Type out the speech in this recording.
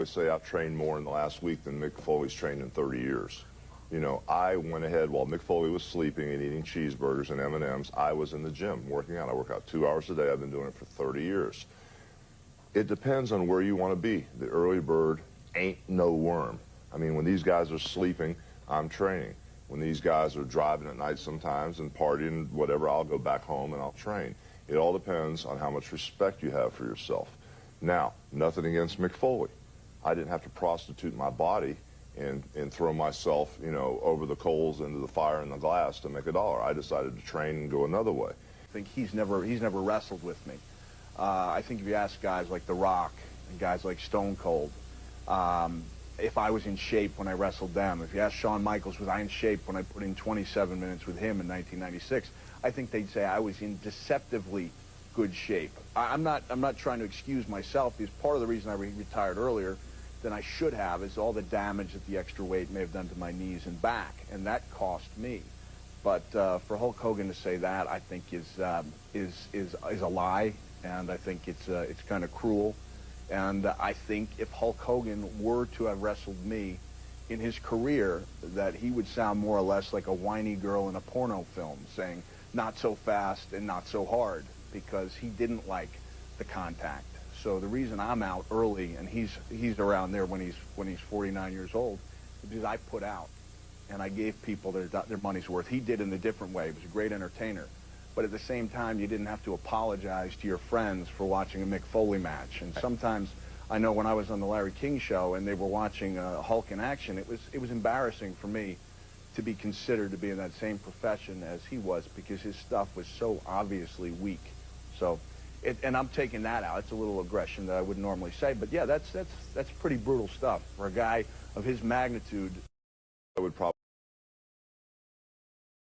I say I've trained more in the last week than Mick Foley's trained in 30 years. You know, I went ahead while Mick Foley was sleeping and eating cheeseburgers and M&Ms. I was in the gym working out. I work out 2 hours a day. I've been doing it for 30 years. It depends on where you want to be. The early bird ain't no worm. I mean, when these guys are sleeping, I'm training. When these guys are driving at night sometimes and partying, whatever, I'll go back home and I'll train. It all depends on how much respect you have for yourself. Now, nothing against Mick Foley. I didn't have to prostitute my body and throw myself, you know, over the coals into the fire and the glass to make $1. I decided to train and go another way. I think he's never wrestled with me. I think if you ask guys like The Rock and guys like Stone Cold, if I was in shape when I wrestled them, if you ask Shawn Michaels, was I in shape when I put in 27 minutes with him in 1996, I think they'd say I was in deceptively good shape. I'm not trying to excuse myself, because part of the reason I retired earlier than I should have is all the damage that the extra weight may have done to my knees and back, and that cost me. But for Hulk Hogan to say that, I think is a lie, and I think it's kind of cruel. And I think if Hulk Hogan were to have wrestled me in his career, that he would sound more or less like a whiny girl in a porno film, saying not so fast and not so hard, because he didn't like the contact. So the reason I'm out early and he's around there when he's 49 years old is because I put out and I gave people their money's worth. He did in a different way. He was a great entertainer. But at the same time, you didn't have to apologize to your friends for watching a Mick Foley match. And sometimes, I know when I was on the Larry King show and they were watching Hulk in action, it was embarrassing for me to be considered to be in that same profession as he was, because his stuff was so obviously weak. So, and I'm taking that out. It's a little aggression that I wouldn't normally say, but yeah, that's pretty brutal stuff for a guy of his magnitude. I would probably